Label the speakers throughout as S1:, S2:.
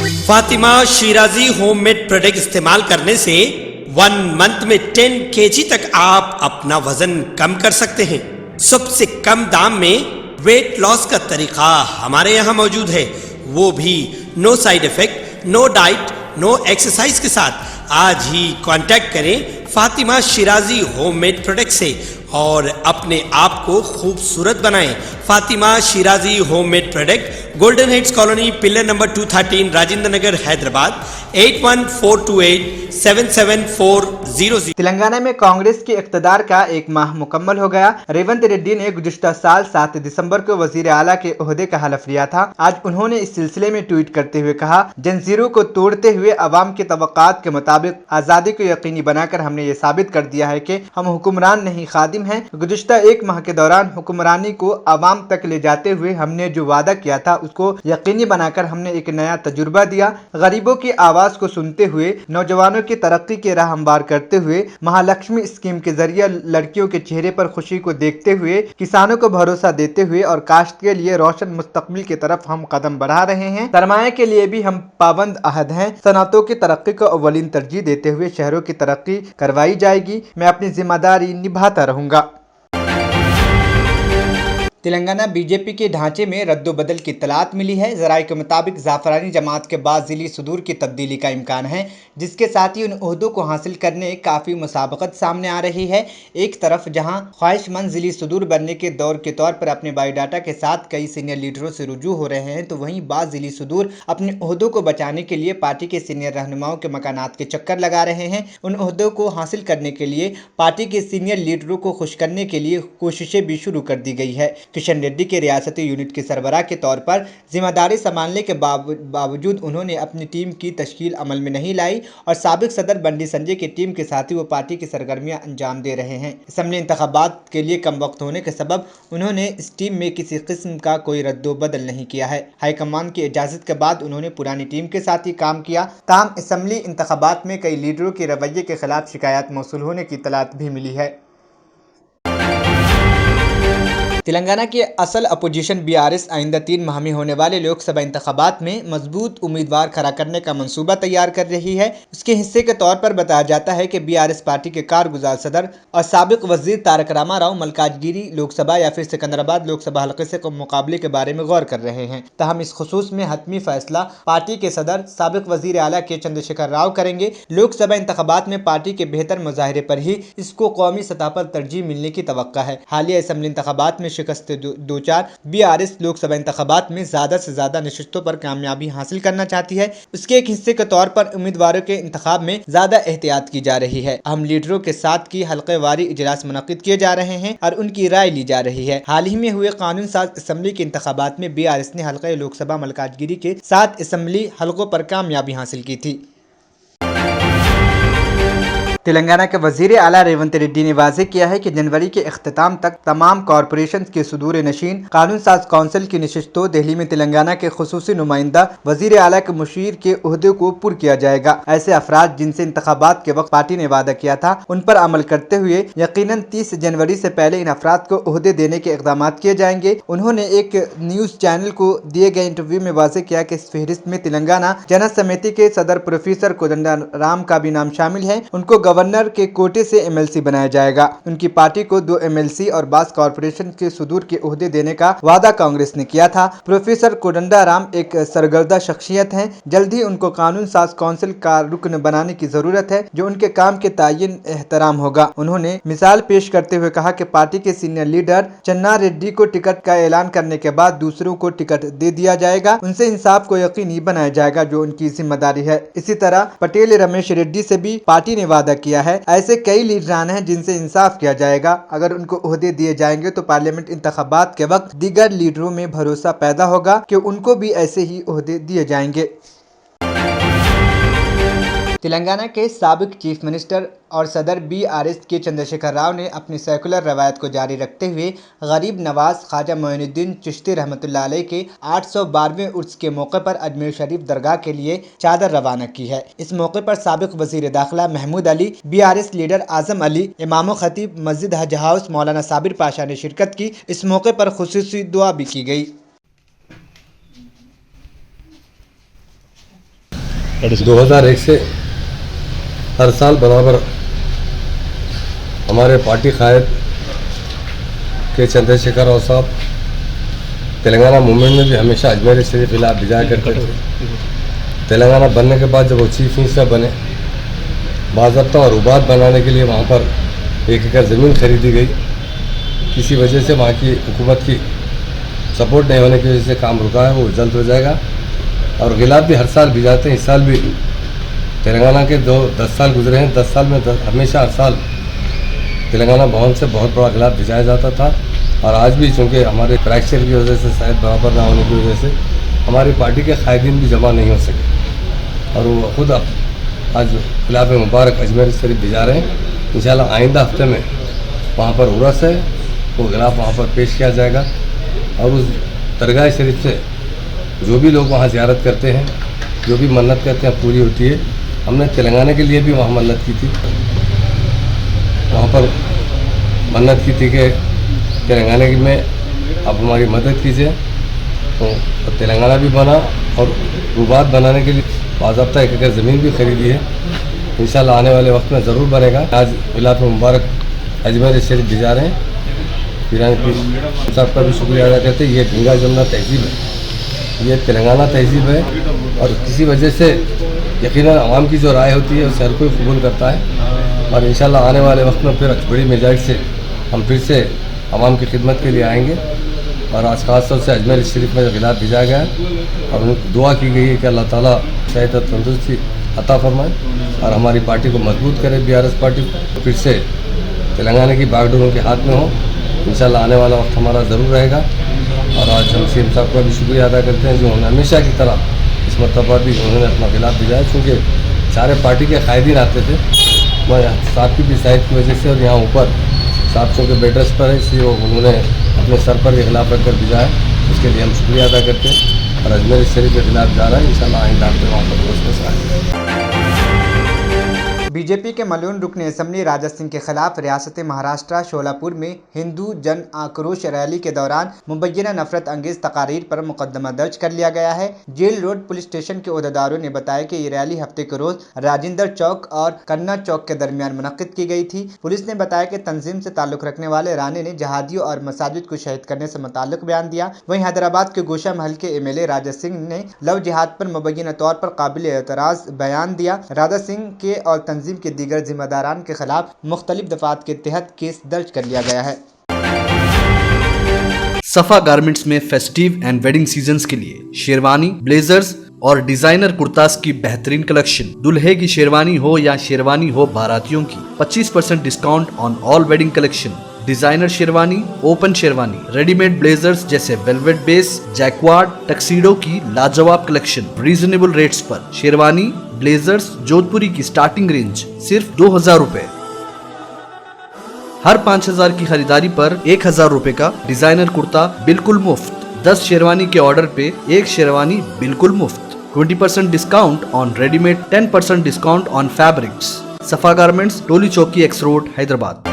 S1: Fatima Shirazi homemade product इस्तेमाल करने से 1 मंथ में 10 kg तक आप अपना वजन कम कर सकते हैं। सबसे कम दाम में वेट लॉस का तरीका हमारे यहाँ मौजूद है, वो भी no side effect, no diet, no exercise के साथ। आज ही कांटेक्ट करें फातिमा शिराजी होममेड प्रोडक्ट से और अपने आप को खूबसूरत बनाएं। Fatima Shirazi homemade product, golden heads colony, pillar number 213, Rajendra Nagar, Hyderabad 8142877400।
S2: Telangana में कांग्रेस के इक़्तिदार का 1 माह मुकम्मल हो गया। रेवंत रेड्डी ने गुज़िश्ता साल 7 दिसंबर को वज़ीर आला के ओहदे का हलफ लिया था। आज उन्होंने इस सिलसिले में ट्वीट करते हुए कहा, जंजीरों को तोड़ते हुए अवाम के तवक्कात के मुताबिक आज़ादी को यकीनी बनाकर हमने ये साबित कर दिया है कि हम हुक्मरान नहीं खादिम हैं। गुज़िश्ता 1 माह के दौरान हुक्मरानी को अवाम तक ले जाते हुए हमने जो वादा किया था उसको यकीनी बनाकर हमने एक नया तजुर्बा दिया। गरीबों की आवाज़ को सुनते हुए, नौजवानों की तरक्की के राह हमवार करते हुए, महालक्ष्मी स्कीम के जरिए लड़कियों के चेहरे पर खुशी को देखते हुए, किसानों को भरोसा देते हुए और काश्त के लिए रोशन मुस्तकबिल की तरफ हम कदम बढ़ा रहे हैं। सरमाया के लिए भी हम पाबंद अहद हैं। सनअतों की तरक्की को अव्वलीन तरजीह देते हुए शहरों की तरक्की करवाई जाएगी। मैं अपनी जिम्मेदारी निभाता रहूँगा। तेलंगाना बीजेपी के ढांचे में रद्दोबदल की इत्तलात मिली है। ज़राए के मुताबिक ज़ाफ़रानी जमात के बाद ज़िली सुदूर की तब्दीली का इम्कान है, जिसके साथ ही उन ओहदों को हासिल करने काफ़ी मुसाबकत सामने आ रही है। एक तरफ जहां ख्वाहिशमंद ज़िली सुदूर बनने के दौर के तौर पर अपने बायोडाटा के साथ कई सीनियर लीडरों से रुजू हो रहे हैं, तो वहीं बाज़ ज़िली सुदूर अपने ओहदों को बचाने के लिए पार्टी के सीनियर रहनुमाओं के मकानात के चक्कर लगा रहे हैं। उन ओहदों को हासिल करने के लिए पार्टी के सीनियर लीडरों को खुश करने के लिए कोशिशें भी शुरू कर दी गई है। किशन रेड्डी के रियासती यूनिट के सरबराह के तौर पर जिम्मेदारी संभालने के बावजूद उन्होंने अपनी टीम की तश्कील अमल में नहीं लाई और साबिक सदर बंडी संजय की टीम के साथ ही वो पार्टी की सरगर्मियां अंजाम दे रहे हैं। असेंबली इंतखाबात के लिए कम वक्त होने के सबब उन्होंने इस टीम में किसी किस्म का कोई रद्दोबदल नहीं किया है। हाईकमान की इजाज़त के बाद उन्होंने पुरानी टीम के साथ ही काम किया। ताहम असेंबली इंतखाबात में कई लीडरों के रवैये के खिलाफ शिकायत मौसूल होने की इत्तलात भी मिली है। तेलंगाना की असल अपोजिशन बीआरएस आइंदा 3 माह में होने वाले लोकसभा इंतखाबात में मजबूत उम्मीदवार खड़ा करने का मंसूबा तैयार कर रही है। उसके हिस्से के तौर पर बताया जाता है कि बीआरएस पार्टी के कारगुजार सदर और साबिक वजीर तारक रामाराव मलकाजगिरी लोकसभा या फिर सिकंदराबाद लोकसभा हल्के से मुकाबले के बारे में गौर कर रहे हैं। तहम इस खुसूस में हतमी फैसला पार्टी के सदर साबिक वजीर आला के चंद्रशेखर राव करेंगे। लोकसभा इंतखाबात में पार्टी के बेहतर मुजाहरे पर ही इसको कौमी सतह पर तरजीह मिलने की तवक्का है। हालिया असेंबली इंतखाबात में शिकस्त 2-4 बीआरएस लोकसभा इंतखाबात में ज्यादा से ज्यादा नशिस्तों पर कामयाबी हासिल करना चाहती है। उसके एक हिस्से के तौर पर उम्मीदवारों के इंतखाब में ज्यादा एहतियात की जा रही है। अहम लीडरों के साथ की हल्के वारी इजलास मुनक्किद किए जा रहे हैं और उनकी राय ली जा रही है। हाल ही में हुए कानून साज असेंबली के इंतखाबात में बीआरएस ने हल्के लोकसभा मलकाजगिरी के 7 असेंबली हल्कों पर कामयाबी हासिल की थी। तेलंगाना के वजीर आला रेवंत रेड्डी ने वाज़ेह किया है कि जनवरी के अख्ताम तक तमाम कॉरपोरेशन के सुदूर नशीन कानून साज कौंसिल की नशिस्तों दिल्ली में तेलंगाना के खुसूसी नुमाइंदा वजीर आला के मुशीर के ओहदे को पुर किया जाएगा। ऐसे अफराद जिनसे इंतखाबात के वक्त पार्टी ने वादा किया था उन पर अमल करते हुए यकीनन 30 जनवरी से पहले इन अफराद को ओहदे देने के इकदाम किए जाएंगे। उन्होंने एक न्यूज़ चैनल को दिए गए इंटरव्यू में वाज़ेह किया कि इस फहरिस्त में तेलंगाना जन समिति के सदर प्रोफेसर कोदंडराम का भी नाम शामिल है। उनको गवर्नर के कोटे से एमएलसी बनाया जाएगा। उनकी पार्टी को 2 एमएलसी और 22 कॉरपोरेशन के सुदूर के ओहदे देने का वादा कांग्रेस ने किया था। प्रोफेसर कोदंडराम एक सरगर्दा शख्सियत हैं। जल्द ही उनको कानून साज कौंसिल का रुकन बनाने की जरूरत है, जो उनके काम के तायन एहतराम होगा। उन्होंने मिसाल पेश करते हुए कहा कि पार्टी के सीनियर लीडर चन्ना रेड्डी को टिकट का ऐलान करने के बाद दूसरों को टिकट दे दिया जाएगा। उनसे इंसाफ को यकीनी बनाया जाएगा, जो उनकी जिम्मेदारी है। इसी तरह पटेल रमेश रेड्डी से भी पार्टी ने वादा किया है। ऐसे कई लीडरान हैं जिनसे इंसाफ किया जाएगा। अगर उनको ओहदे दिए जाएंगे तो पार्लियामेंट इंतखाबात के वक्त दीगर लीडरों में भरोसा पैदा होगा कि उनको भी ऐसे ही ओहदे दिए जाएंगे। तेलंगाना के साबिक चीफ मिनिस्टर और सदर बीआरएस के चंद्रशेखर राव ने अपनी सेकुलर रवायत को जारी रखते हुए गरीब नवाज ख्वाजा मोइनुद्दीन चिश्ती रहमतुल्लाह अलैह के 812वें उर्स के मौके पर अजमेर शरीफ दरगाह के लिए चादर रवाना की है। इस मौके पर साबिक वजीर दाखिला महमूद अली, बीआरएस लीडर आजम अली, इमाम खतीब मस्जिद हज हाउस मौलाना साबिर पाशा ने शिरकत की। इस मौके पर खुसूसी दुआ भी की गई।
S3: 2001 से हर साल बराबर हमारे पार्टी कायद के चंद्रशेखर राव साहब तेलंगाना मूवमेंट में भी हमेशा अजमेर शरीफ खिलाफ भिजाया करते थे। तेलंगाना बनने के बाद जब वो चीफ मिनिस्टर बने, बाज़ाब्ता और उबाद बनाने के लिए वहाँ पर 1 एकड़ ज़मीन खरीदी गई। किसी वजह से वहाँ की हुकूमत की सपोर्ट नहीं होने की वजह से काम रुका है, वो जल्द हो जाएगा। और गिलाफ भी हर साल भिजाते हैं। इस साल भी तेलंगाना के 10 साल गुजरे हैं, 10 साल में हमेशा हर साल तेलंगाना भवन से बहुत बड़ा गिलाफ भिजाया जाता था। और आज भी चूँकि हमारे फ्रैक्चर की वजह से, शायद बराबर ना होने की वजह से, हमारी पार्टी के कायदीन भी जमा नहीं हो सके और वो खुद आज खिलाफ मुबारक अजमेर शरीफ भिजा रहे हैं। इंशाल्लाह आइंदा हफ्ते में वहाँ पर उर्स है, वो गिलाफ वहाँ पर पेश किया जाएगा। और उस दरगाह शरीफ से जो भी लोग वहाँ ज़ियारत करते हैं, जो भी मन्नत करते हैं, पूरी होती है। हमने तेलंगाना के लिए भी वहाँ मन्नत की थी, वहाँ पर मन्नत की थी कि तेलंगाना की में आप हमारी मदद कीजिए। तो तेलंगाना भी बना और रुबात बनाने के लिए बाज़ाब्ता 1 एकड़ ज़मीन भी खरीदी है। इंशाल्लाह आने वाले वक्त में ज़रूर बनेगा। आज खिलाफ मुबारक अजमेर शरीफ भिजा रहे हैं। पीरान पीर साहब का भी शुक्रिया अदा करते हैं। ये गंगा जमुना तहजीब है, ये तेलंगाना तहजीब है और किसी वजह से यकीनन आवाम की जो राय होती है उसे हर कोई कबूल करता है। और इंशाल्लाह आने वाले वक्त में फिर बड़ी मिजाज से हम फिर से आवाम की खिदमत के लिए आएंगे। और आज खास तौर से अजमेर शरीफ में गिलाफ भिजाया गया है और उनको दुआ की गई है कि अल्लाह ताला सेहत और तंदुरुस्ती अता फरमाए और हमारी पार्टी को मजबूत करे। BRS पार्टी फिर से तेलंगाना की बागडोर उनके हाथ में हो। इंशाल्लाह आने वाला वक्त हमारा ज़रूर रहेगा। और आज हम CM साहब का भी शुक्रिया अदा करते हैं जो उन्होंने हमेशा की तरह इस मरतबा भी उन्होंने अपना गिलाफ भिजाया, क्योंकि सारे पार्टी के कायदीन आते थे। मैं साहब की भी शायद की वजह से और यहाँ ऊपर साहब चूँकि बेड रेस्ट पर है, इसलिए वो उन्होंने अपने सर पर ये खिलाफ रख कर भिजाया। उसके लिए हम शुक्रिया अदा करते हैं। और अजमेर शरीफ के खिलाफ जा रहा है, इंशाल्लाह आइंदा हफ्ते वहाँ पर कोशिश आए।
S2: बीजेपी के मलून रुकन असम्बली राजा सिंह के खिलाफ रियासत महाराष्ट्र शोलापुर में हिंदू जन आक्रोश रैली के दौरान मुबैना नफरत अंगेज तकारीर पर मुकदमा दर्ज कर लिया गया है। जेल रोड पुलिस स्टेशन के अहदेदारों ने बताया कि ये रैली हफ्ते के रोज राजेंद्र चौक और कन्ना चौक के दरमियान मुनक्किद की गई थी। पुलिस ने बताया कि तंजीम से ताल्लुक रखने वाले राणे ने जहादियों और मसाजिद को शहीद करने से मुताल्लिक बयान दिया। वहीं हैदराबाद के गोशा महल के MLA राजा सिंह ने लव जिहाद पर मुबैना तौर पर काबिल एतराज बयान दिया। राजा सिंह के और तंजीम के दीगर जिम्मेदारान के खिलाफ मुख्तलिफ दफात के तहत केस दर्ज कर लिया गया है।
S4: सफा गारमेंट्स में फेस्टिव एंड वेडिंग सीजन्स के लिए शेरवानी, ब्लेजर्स और डिजाइनर कुर्तास की बेहतरीन कलेक्शन। दुल्हे की शेरवानी हो या शेरवानी हो बारातियों की, 25% discount on all wedding collection. Designer sherwani, open sherwani, readymade blazers जैसे वेलवेट बेस, जैक्वार्ड, टक्सीडो की लाजवाब कलेक्शन रीजनेबल रेट्स पर। शेरवानी, ब्लेजर्स जोधपुरी की स्टार्टिंग रेंज सिर्फ 2000 रुपए। हर 5000 की खरीदारी पर 1000 रुपए का डिजाइनर कुर्ता बिल्कुल मुफ्त। 10 शेरवानी के ऑर्डर पे 1 शेरवानी बिल्कुल मुफ्त। 20% discount on readymade, 10% discount on fabrics. सफा गारमेंट्स, टोली चौकी, X रोड, हैदराबाद।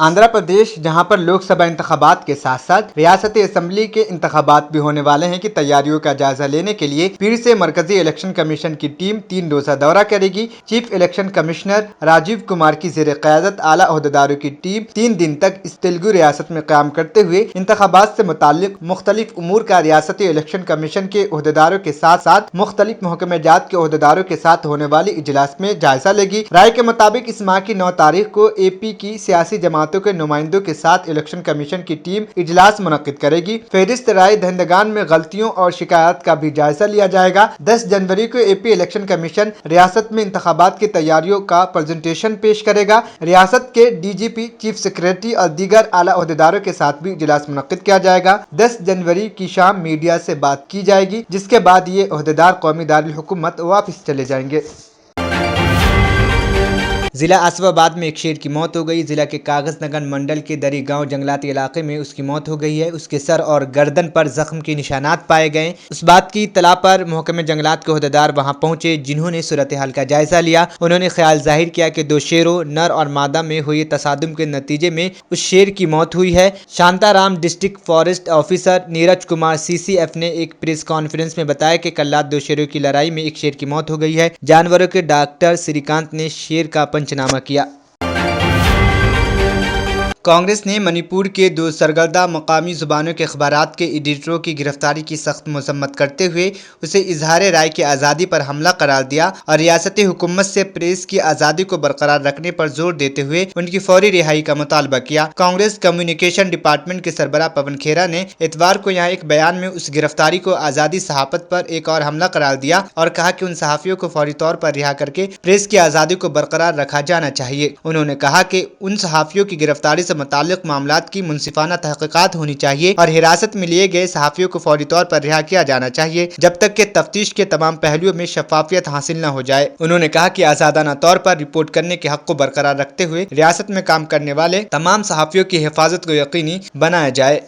S2: आंध्र प्रदेश, जहां पर लोकसभा इंतखाबात के साथ साथ रियासती असम्बली के इंतखाबात भी होने वाले हैं, की तैयारियों का जायजा लेने के लिए फिर से मरकजी इलेक्शन कमीशन की टीम 3 रोजा दौरा करेगी। Chief election commissioner Rajiv Kumar की ज़ेर क़यादत आला ओहदेदारों की टीम 3 दिन तक इस तेलुगु रियासत में क़याम करते हुए इंतखाबात से मुताल्लिक मुख्तलिफ उमूर का रियासती इलेक्शन कमीशन के ओहदेदारों के साथ साथ मुख्तलिफ महकमेजात के ओहदेदारों के साथ होने वाली इजलास में जायजा लेगी। राय के मुताबिक इस माह की 9 तारीख को AP की सियासी जमात के नुमाइंदों के साथ इलेक्शन कमीशन की टीम इजलास मुनक्किद करेगी। फहरिस्त राय दहिंदगान में गलतियों और शिकायत का भी जायजा लिया जाएगा। 10 जनवरी को AP इलेक्शन कमीशन रियासत में इंतखाबात की तैयारियों का प्रेजेंटेशन पेश करेगा। रियासत के DGP, चीफ सेक्रेटरी और दीगर आला ओहदेदारों के साथ भी इजलास मुनक्किद किया जाएगा। 10 जनवरी की शाम मीडिया से बात की जाएगी, जिसके बाद ये ओहदेदार कौमी दारुल हुकूमत वापस चले जाएंगे। जिला आसिफाबाद में एक शेर की मौत हो गई। जिला के कागज नगर मंडल के दरी गांव जंगलाती इलाके में उसकी मौत हो गई है। उसके सर और गर्दन पर जख्म के निशानात पाए गए। उस बात की इत्तला पर महकमे जंगलात के अहदेदार वहां पहुंचे, जिन्होंने सूरत हाल का जायजा लिया। उन्होंने ख्याल जाहिर किया कि 2 शेरों नर और मादा में हुए तसादुम के नतीजे में उस शेर की मौत हुई है। Shantaram district forest officer Neeraj Kumar CCF ने एक प्रेस कॉन्फ्रेंस में बताया कि कल रात 2 शेरों की लड़ाई में एक शेर की मौत हो गई है। जानवरों के डॉक्टर श्रीकांत ने शेर का पंचनामा किया। कांग्रेस ने मणिपुर के 2 सरगर्दा मकामी ज़ुबानों के अखबारात के एडिटरों की गिरफ्तारी की सख्त मजम्मत करते हुए उसे इजहार राय की आज़ादी पर हमला करार दिया और रियासती हुकूमत से प्रेस की आज़ादी को बरकरार रखने पर जोर देते हुए उनकी फौरी रिहाई का मुतालबा किया। कांग्रेस कम्युनिकेशन डिपार्टमेंट के सरबराह पवन खेरा ने इतवार को यहाँ एक बयान में उस गिरफ्तारी को आज़ादी सहाफत पर एक और हमला करार दिया और कहा कि उन सहाफ़ियों को फौरी तौर पर रिहा करके प्रेस की आज़ादी को बरकरार रखा जाना चाहिए। उन्होंने कहा कि उन सहाफ़ियों की गिरफ्तारी से मुताल्लिक मामलात की मुंसिफाना तहकीकात होनी चाहिए और हिरासत में लिए गए सहाफ़ियों को फौरी तौर पर रिहा किया जाना चाहिए जब तक कि तफ्तीश के तमाम पहलुओं में शफाफियत हासिल न हो जाए। उन्होंने कहा कि आज़ादाना तौर पर रिपोर्ट करने के हक को बरकरार रखते हुए रियासत में काम करने वाले तमाम सहाफ़ियों की हिफाजत को यकीनी बनाया जाए।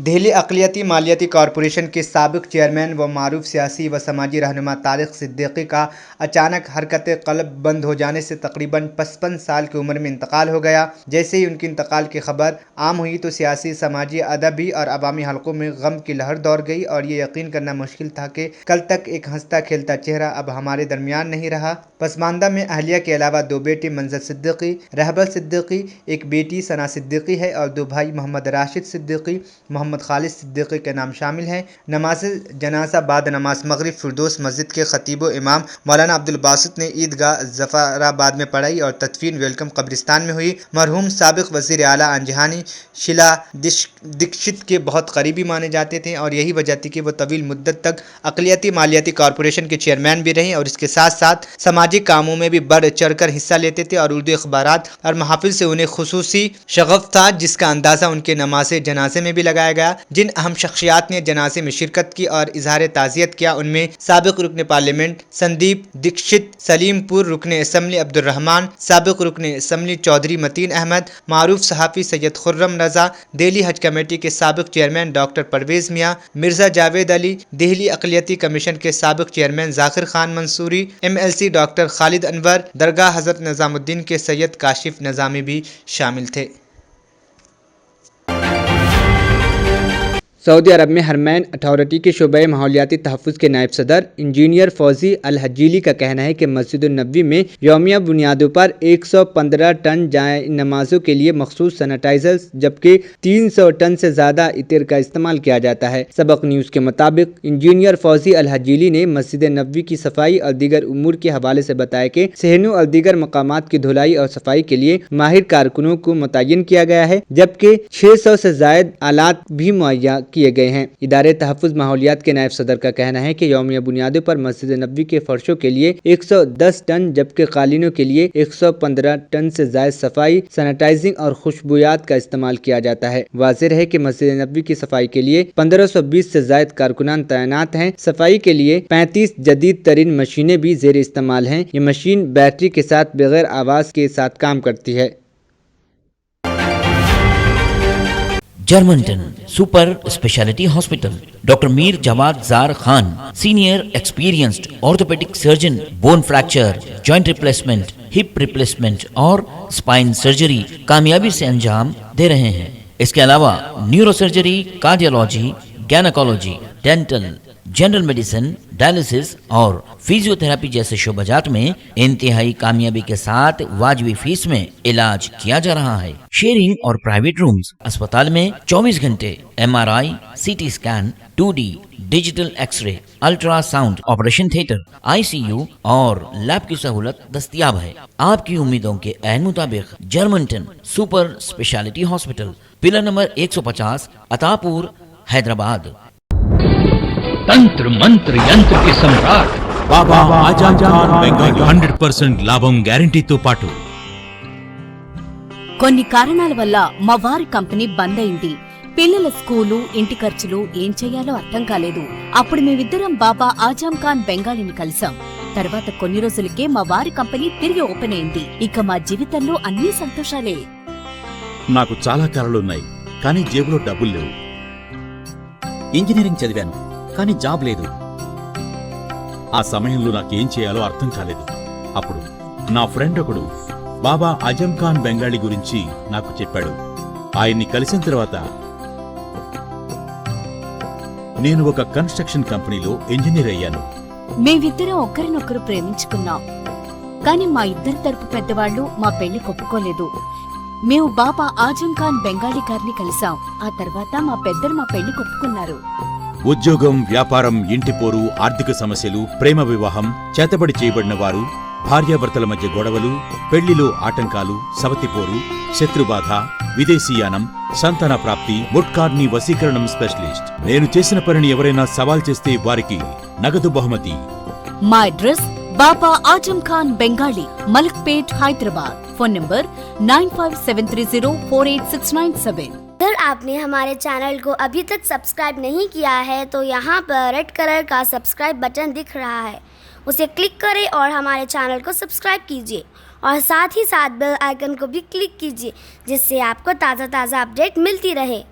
S2: दिल्ली अक़लियती मालियाती कॉरपोरेशन के साबिक़ चेयरमैन व मारूफ सियासी व समाजी रहनुमा तारिक सिद्दीकी का अचानक हरकत क़ल्ब बंद हो जाने से तकरीबन 55 साल की उम्र में इंतकाल हो गया। जैसे ही उनकी इंतकाल की खबर आम हुई तो सियासी, समाजी, अदबी और अवामी हलकों में गम की लहर दौड़ गई और ये यकीन करना मुश्किल था कि कल तक एक हंसता खेलता चेहरा अब हमारे दरमियान नहीं रहा। पसमानदा में अहलिया के अलावा 2 बेटे मंजर सिद्दीकी, रहबल सिद्दीकी, एक बेटी सना सिद्दीकी है और 2 भाई मोहम्मद राशिद सिद्दीकी, मोहम्मद खालिद सिद्दीकी के नाम शामिल हैं। नमाज जनाजा बाद नमाज मगरिब फिरदौस मस्जिद के खतीब इमाम मौलाना अब्दुल बासित ने ईदगाह जफराबाद में पढ़ाई और तदफीन वेलकम कब्रिस्तान में हुई। मरहूम साबिक़ वज़ीर आला अंजहानी शीला दीक्षित के बहुत करीबी माने जाते थे और यही वजह थी कि वो तवील मुद्दत तक अक़लियती मालियाती कॉरपोरेशन के चेयरमैन भी रहे और इसके साथ साथ समाजी कामों में भी बढ़ चढ़ कर हिस्सा लेते थे और उर्दू अखबारात और महफिल से उन्हें खुसूसी शगफ था, जिसका अंदाज़ा उनके नमाज जनाजे में भी लगाया गया। जिन अहम शख्सियात ने जनाजे में शिरकत की और इजहार ताज़ियत किया उनमें साबिक़ रुकन पार्लियामेंट संदीप दीक्षित, सलीमपुर रुकन असम्बली अब्दुल रहमान, साबिक़ रुकन असम्बली चौधरी मतीन अहमद, मारूफ सहाफ़ी सैयद खुर्रम रज़ा, दिल्ली हज कमेटी के साबिक़ चेयरमैन डॉक्टर परवेज़ मियाँ, मिर्ज़ा जावेद अली, दिल्ली अक़लियती कमीशन के साबिक़ chairman Zakir Khan Mansoori, MLC doctor Khalid Anwar, Dargah Hazrat Nizamuddin के सैयद काशिफ निज़ामी भी शामिल थे। सऊदी अरब में हरमैन अथॉरिटी के शोबे माहौलियाती तहफ़्फ़ुज़ के नायब सदर इंजीनियर फौजी अल हजीली का कहना है कि मस्जिद नबवी में यौमिया बुनियादों पर 115 टन जाए नमाजों के लिए मखसूस सैनिटाइजर्स जबकि 300 टन से ज़्यादा इतर का इस्तेमाल किया जाता है। सबक न्यूज़ के मुताबिक इंजीनियर फौजी अल हजीली ने मस्जिद नबवी की सफाई और दीगर उमूर के हवाले से बताया कि सहनों और दीगर मकामात की धुलाई और सफाई के लिए माहिर कारकुनों को मुतय्यन किया गया है जबकि 600 से ज़ायद आलात भी मुहैया किए गए हैं। इदारे तहफ़्फ़ुज़ माहौलियात के नायब सदर का कहना है कि यौमिया बुनियादों पर मस्जिद नबवी के फर्शों के लिए 110 टन जबकि कालीनों के लिए 115 टन से ज़ायद सफाई, सैनिटाइजिंग और खुशबूयात का इस्तेमाल किया जाता है। वाज़ेह है कि मस्जिद नबवी की सफाई के लिए 1520 से ज़ायद कारकुनान तैनात हैं। सफाई के लिए 35 जदीद तरीन मशीनें भी ज़ेर इस्तेमाल हैं। ये मशीन बैटरी के साथ बगैर आवाज़ के साथ काम करती है।
S5: Germanton super speciality hospital, doctor Mir Jawad Zar Khan, senior experienced orthopaedic surgeon, bone fracture, joint replacement, hip replacement और स्पाइन सर्जरी कामयाबी से अंजाम दे रहे हैं। इसके अलावा neuro surgery, cardiology, gynaecology, dental, general medicine, dialysis और फिजियोथेरेपी जैसे शोबाजात में इंतहाई कामयाबी के साथ वाजबी फीस में इलाज किया जा रहा है। शेयरिंग और प्राइवेट रूम्स, अस्पताल में 24 घंटे MRI, CT scan, 2D digital x-ray, ultrasound, operation theatre, ICU और लैब की सहूलत दस्तयाब है। आपकी उम्मीदों के ऐन मुताबिक Germanten super speciality hospital, pillar number 150, Attapur, Hyderabad.
S6: तंत्र मंत्र यंत्र के सम्राट
S7: బాబా ఆజాం ఖాన్ బెంగాల్ 100% లాభం గ్యారంటీతో పాటు
S8: కొన్ని కారణాల వల్ల మా వారి కంపెనీ బంద్ అయింది. పిల్లల స్కూలు, ఇంటి ఖర్చులు ఏం చెయ్యాలో అర్థం కాలేదు. అప్పుడు మేమిద్దరం బాబా ఆజాం ఖాన్ బెంగాలీని కలిసాం. తర్వాత కొన్ని రోజులకే మా వారి కంపెనీ తిరిగి ఓపెన్ అయింది. ఇక మా జీవితంలో అన్ని సంతోషాలే.
S7: నాకు చాలా కలలున్నాయి, కానీ జేబులో డబ్బులు లేవు.
S9: ఇంజనీరింగ్ చదివాను, కానీ జాబ్ లేదు.
S7: ఆ సమయంలో నాకేం చేయాలో అర్థం కాలేదు. అప్పుడు నా ఫ్రెండ్ ఒకడు బాబా అజం ఖాన్ బెంగాలీ గురించి నాకు చెప్పాడు. ఆయన్ని కలిసిన తర్వాత నేను ఒక కన్స్ట్రక్షన్ కంపెనీలో ఇంజనీర్ అయ్యాను.
S8: మేమిద్దరం ఒకరినొకరు ప్రేమించుకున్నాం. కాని మా ఇద్దరి తరపు పెద్దవాళ్లు మా పెళ్లి ఒప్పుకోలేదు. మేము బాబా ఆజం ఖాన్ బెంగాలీ గారిని కలిసాం. ఆ తర్వాత మా పెద్దలు మా పెళ్లి ఒప్పుకున్నారు.
S7: ఉద్యోగం, వ్యాపారం, ఇంటిపోరు, ఆర్థిక సమస్యలు, ప్రేమ వివాహం, చేతబడి చేయబడిన వారు, భార్యాభర్తల మధ్య గొడవలు, పెళ్లిలో ఆటంకాలు, సవతిపోరు, శత్రుబాధ, విదేశీయానం, సంతాన ప్రాప్తి, ముట్కార్ని వశీకరణం స్పెషలిస్ట్. నేను చేసిన పనిని ఎవరైనా సవాల్ చేస్తే వారికి నగదు బహుమతి.
S8: మా address Baba Azam Khan Bengali, Malakpet, Hyderabad. Phone number 9573048697।
S10: अगर आपने हमारे चैनल को अभी तक सब्सक्राइब नहीं किया है तो यहाँ पर रेड कलर का सब्सक्राइब बटन दिख रहा है, उसे क्लिक करें और हमारे चैनल को सब्सक्राइब कीजिए और साथ ही साथ बेल आइकन को भी क्लिक कीजिए, जिससे आपको ताज़ा अपडेट मिलती रहे।